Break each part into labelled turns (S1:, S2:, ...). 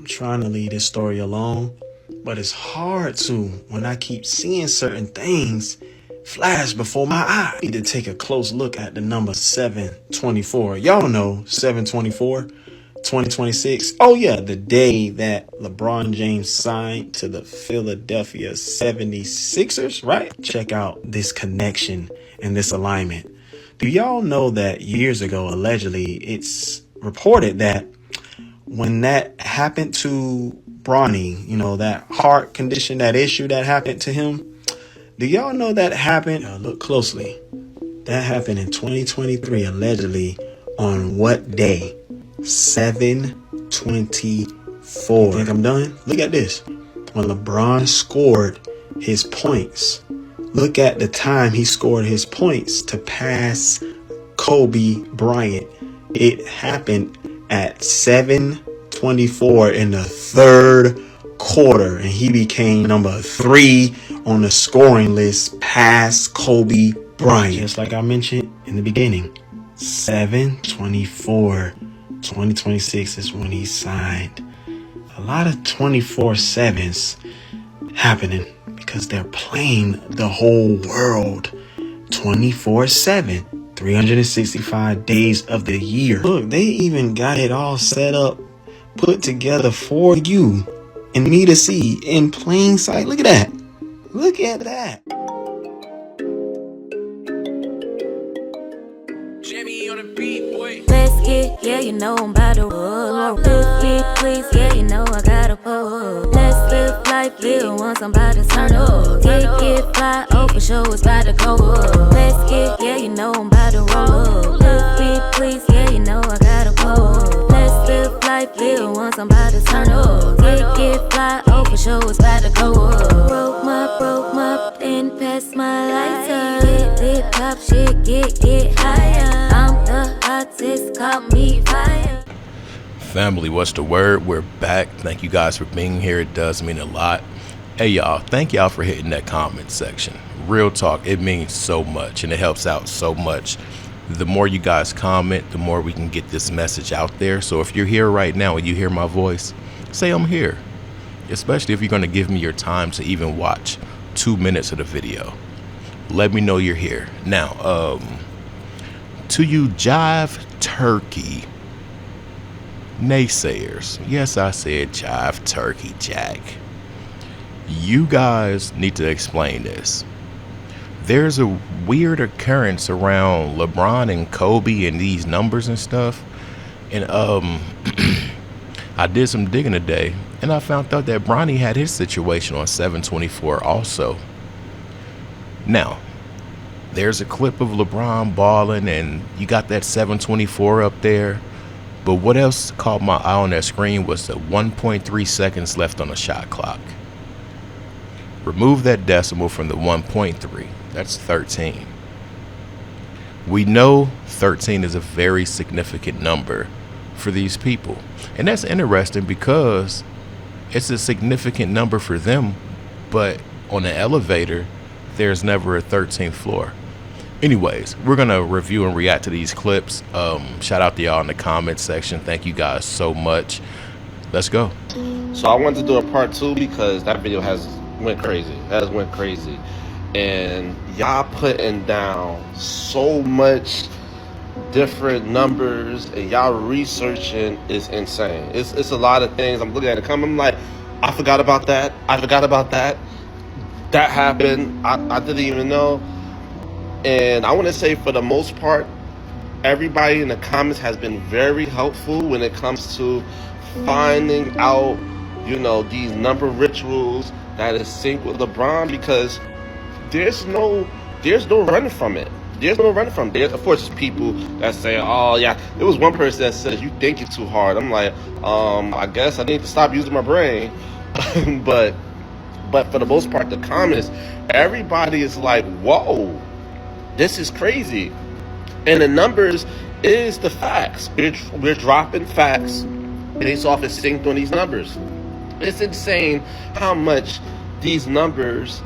S1: I'm trying to leave this story alone, but it's hard to when I keep seeing certain things flash before my eyes. I need to take a close look at the number 724. Y'all know 724, 2026. Oh yeah, the day that LeBron James signed to the Philadelphia 76ers, right? Check out this connection and this alignment. Do y'all know that years ago, allegedly, it's reported that when that happened to Bronny, that heart condition, that issue that happened to him, do y'all know that happened? Look closely. That happened in 2023, allegedly, on what day? 7/24. Think I'm done? Look at this. When LeBron scored his points, look at the time he scored his points to pass Kobe Bryant. It happened at 7:24 in the third quarter, and he became number 3 on the scoring list past Kobe Bryant. Just like I mentioned in the beginning, 7/24, 2026 is when he signed. A lot of 24/7s happening because they're playing the whole world 24/7. 365 days of the year. Look, they even got it all set up, put together for you and me to see in plain sight. Look at that. Look at that.
S2: Jimmy on the beat, boy.
S3: Let's get, yeah, you know I'm about to roll. Let's get, please, yeah, you know I gotta pull. Let's live life, live once I'm about to turn up. Get fly, oh, for sure it's about to go up. Let's get, yeah, you know I'm about to roll. Let's get, please, yeah, you know I gotta pull. Let's live life, live once I'm about to turn up. Get fly, oh, for sure it's about to go up. Broke my, then pass my lighter. Get pop shit, get higher. I'm the hottest, call me fire.
S2: Family, what's the word? We're back. Thank you guys for being here. It does mean a lot. Hey y'all, thank y'all for hitting that comment section. Real talk, it means so much and it helps out so much. The more you guys comment, the more we can get this message out there. So if you're here right now and you hear my voice, say I'm here. Especially if you're going to give me your time to even watch 2 minutes of the video. Let me know you're here. Now, to you Jive Turkey naysayers, yes, I said Jive Turkey Jack. You guys need to explain this. There's a weird occurrence around LeBron and Kobe and these numbers and stuff. And I did some digging today and I found out that Bronny had his situation on 7/24 also. Now, there's a clip of LeBron balling and you got that 7/24 up there. But what else caught my eye on that screen was the 1.3 seconds left on the shot clock. Remove that decimal from the 1.3. That's 13. We know 13 is a very significant number for these people. And that's interesting because it's a significant number for them, but on the elevator, there's never a 13th floor. Anyways, we're going to review and react to these clips. Shout out to y'all in the comment section. Thank you guys so much. Let's go.
S4: So I wanted to do a part 2 because that video has went crazy. And y'all putting down so much different numbers and y'all researching is insane. It's a lot of things. I'm looking at it coming. I'm like, I forgot about that. That happened. I didn't even know. And I want to say, for the most part, everybody in the comments has been very helpful when it comes to finding out, these number rituals that is synced with LeBron, because there's no running from it. There's of course, there's people that say, oh yeah, there was one person that says you thinking too hard. I'm like, I guess I need to stop using my brain. but for the most part, the comments, everybody is like, whoa, this is crazy. And the numbers is the facts. We're dropping facts based off of synced on these numbers. It's insane how much these numbers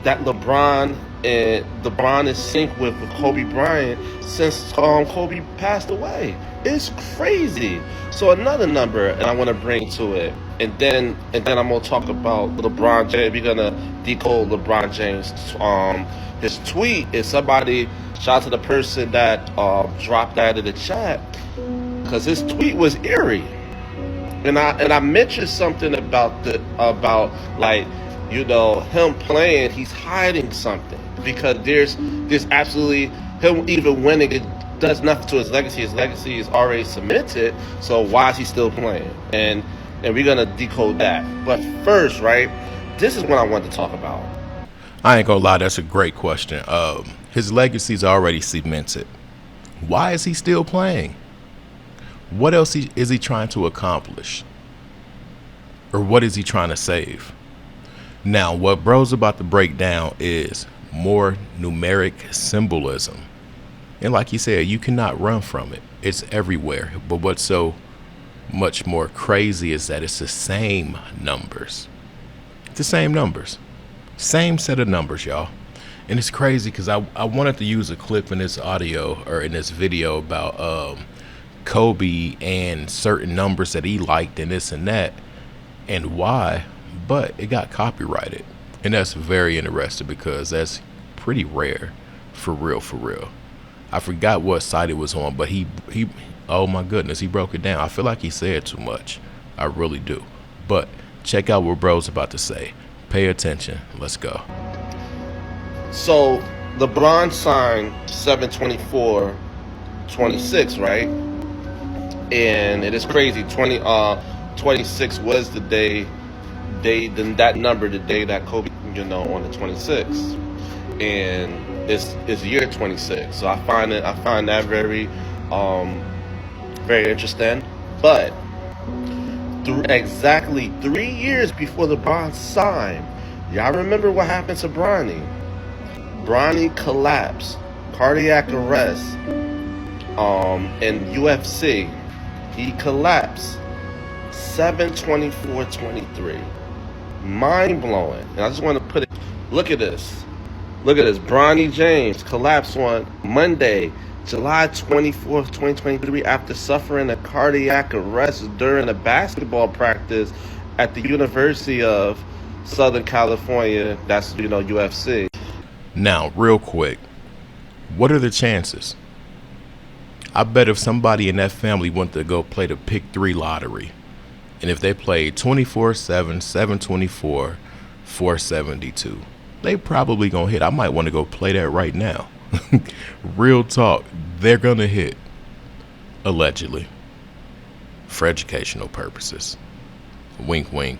S4: that LeBron and LeBron is synced with Kobe Bryant since Kobe passed away. It's crazy. So another number, and I want to bring to it, and then I'm gonna talk about LeBron James. We're gonna decode LeBron James. His tweet is somebody. Shout out to the person that dropped that in the chat, because his tweet was eerie, and I mentioned something about like, him playing. He's hiding something, because there's absolutely, him even winning it does nothing to his legacy. His legacy is already cemented. So why is he still playing? And we're gonna decode that. But first, right, this is what I want to talk about.
S2: I ain't gonna lie, that's a great question. His legacy's already cemented. Why is he still playing? What else is he trying to accomplish? Or what is he trying to save? Now, what bro's about to break down is more numeric symbolism. And like you said, you cannot run from it. It's everywhere. But what's so much more crazy is that it's the same numbers. It's the same numbers. Same set of numbers, y'all. And it's crazy because I wanted to use a clip in this audio or in this video about Kobe and certain numbers that he liked and this and that and why, but it got copyrighted. And that's very interesting because that's pretty rare, for real. I forgot what site it was on, but he oh my goodness, he broke it down. I feel like he said too much. I really do. But check out what bro's about to say. Pay attention. Let's go.
S4: So LeBron signed 7/24/26, right? And it is crazy. 26 was the day that number, the day that Kobe, on the 26th, and it's year 26. So I find that very interesting. But exactly 3 years before LeBron signed, y'all remember what happened to Bronny? Bronny collapsed, cardiac arrest, in UFC. He collapsed 7/24/23. Mind blowing. And I just want to put it. Look at this. Bronny James collapsed on Monday, July 24th, 2023, after suffering a cardiac arrest during a basketball practice at the University of Southern California. That's, UFC.
S2: Now, real quick, what are the chances? I bet if somebody in that family went to go play the Pick 3 lottery, and if they played 24/7, 7/24, 472, they probably gonna hit. I might want to go play that right now. Real talk, they're gonna hit. Allegedly. For educational purposes. Wink, wink,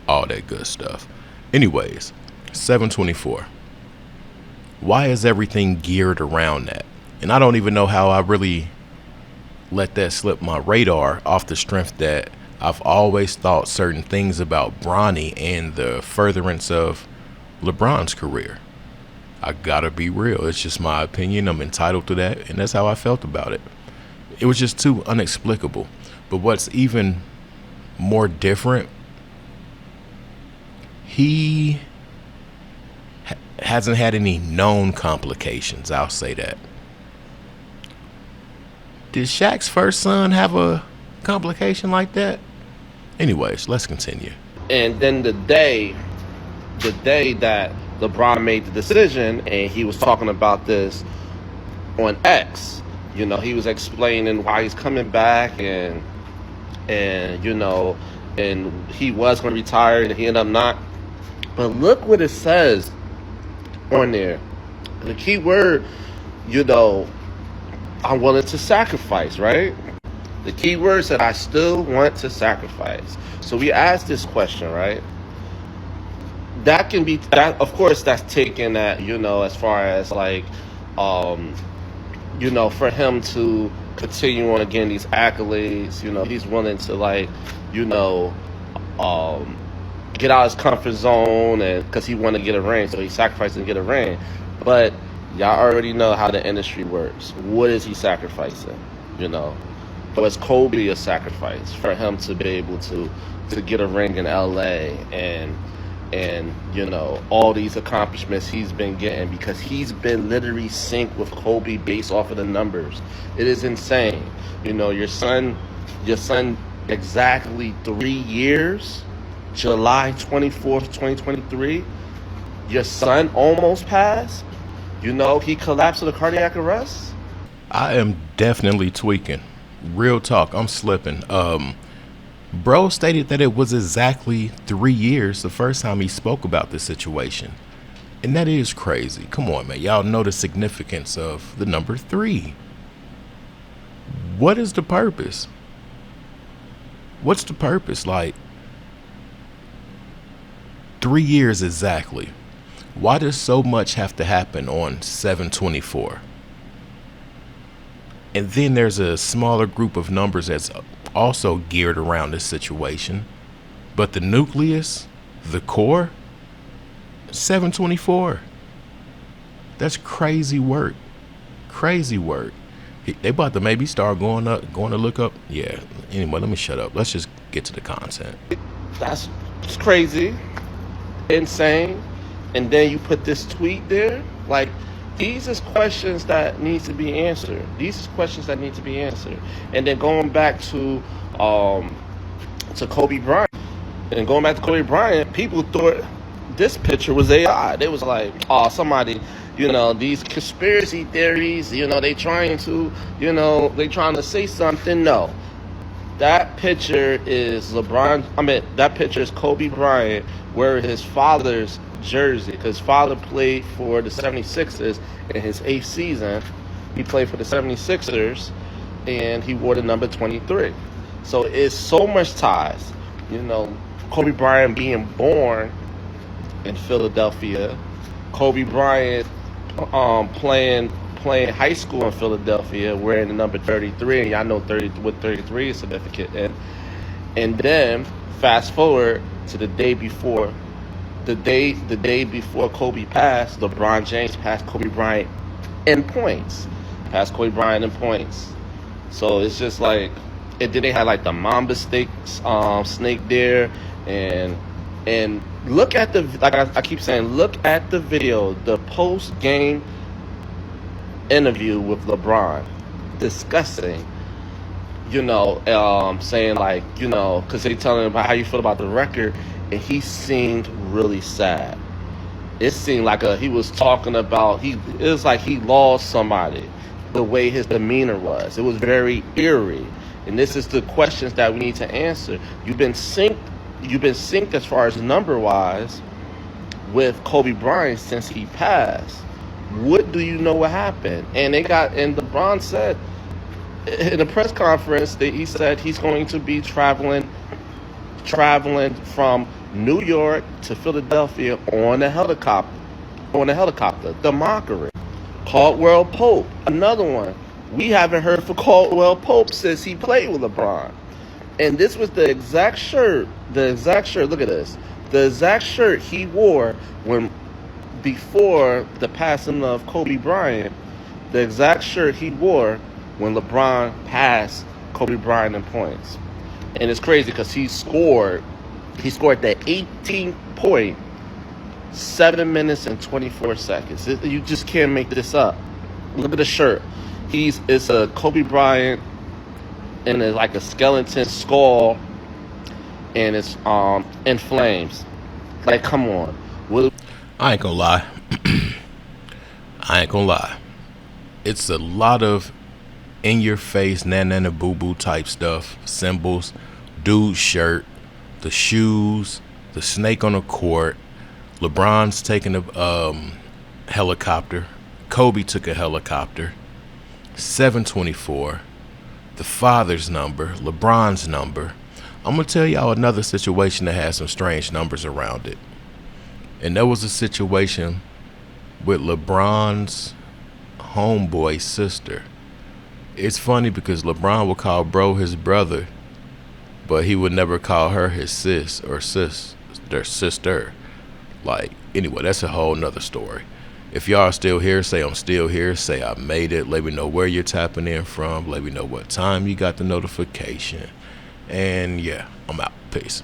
S2: all that good stuff. Anyways, 7/24. Why is everything geared around that? And I don't even know how I really let that slip my radar off the strength that I've always thought certain things about Bronny and the furtherance of LeBron's career. I gotta be real. It's just my opinion. I'm entitled to that. And that's how I felt about it. It was just too inexplicable. But what's even more different, he hasn't had any known complications. I'll say that. Did Shaq's first son have a complication like that? Anyways, let's continue.
S4: And then the day that LeBron made the decision, and he was talking about this on X, he was explaining why he's coming back, and he was going to retire, and he ended up not. But look what it says on there. The key word, I'm willing to sacrifice, right? The key word said, I still want to sacrifice. So we asked this question, right? That can be, that, of course, that's taken at, as far as like, for him to continue on getting these accolades, he's willing to like, get out of his comfort zone, and because he want to get a ring, so he's sacrificing to get a ring. But y'all already know how the industry works. What is he sacrificing? Was Kobe a sacrifice for him to be able to get a ring in LA and and all these accomplishments he's been getting, because he's been literally synced with Kobe based off of the numbers. It is insane. Your son exactly 3 years, July 24th, 2023, your son almost passed. He collapsed with a cardiac arrest.
S2: I am definitely tweaking. Real talk, I'm slipping. Bro stated that it was exactly 3 years the first time he spoke about this situation. And that is crazy. Come on, man. Y'all know the significance of the number 3. What is the purpose? What's the purpose? Like, 3 years exactly. Why does so much have to happen on 7/24? And then there's a smaller group of numbers that's also geared around this situation. But the nucleus, the core, 7/24. That's crazy work. Crazy work. They about to maybe start going to look up. Yeah. Anyway, let me shut up. Let's just get to the content.
S4: That's crazy. Insane. And then you put this tweet there. Like, these is questions that need to be answered. And then going back to Kobe Bryant. And going back to Kobe Bryant, people thought this picture was AI. They was like, oh, somebody, these conspiracy theories, they trying to say something. No. That picture is that picture is Kobe Bryant wearing his father's jersey, because his father played for the 76ers in his 8th season. He played for the 76ers, and he wore the number 23. So it's so much ties. Kobe Bryant being born in Philadelphia, Kobe Bryant playing high school in Philadelphia, wearing the number 33, and y'all know 33 is significant. And then fast forward to the day before Kobe passed, LeBron James passed Kobe Bryant in points. So it's just like, and then they had like the Mamba snake there, and look at I keep saying, look at the video, the post game interview with LeBron, discussing, saying like, because they telling him about how you feel about the record, and he seemed really sad. It seemed like he was talking about, it was like he lost somebody, the way his demeanor was. It was very eerie. And this is the questions that we need to answer. You've been synced as far as number wise with Kobe Bryant since he passed. What do you know what happened? And LeBron said in a press conference that he said he's going to be traveling from New York to Philadelphia on a helicopter. The mockery. Caldwell Pope, another one. We haven't heard from Caldwell Pope since he played with LeBron. And this was the exact shirt, look at this. The exact shirt he wore before the passing of Kobe Bryant. The exact shirt he wore when LeBron passed Kobe Bryant in points. And it's crazy because he scored that 18 point, 7 minutes and 24 seconds. You just can't make this up. Look at the shirt. It's a Kobe Bryant and it's like a skeleton skull, and it's in flames. Like, come on.
S2: I ain't gonna lie. It's a lot of in your face, nana boo boo type stuff, symbols, dude's shirt, the shoes, the snake on the court, LeBron's taking a helicopter, Kobe took a helicopter, 7/24, the father's number, LeBron's number. I'm gonna tell y'all another situation that has some strange numbers around it. And that was a situation with LeBron's homeboy sister. It's funny because LeBron would call bro his brother, but he would never call her his sis or their sister. Like, anyway, that's a whole nother story. If y'all are still here, say I'm still here. Say I made it. Let me know where you're tapping in from. Let me know what time you got the notification. And yeah, I'm out. Peace.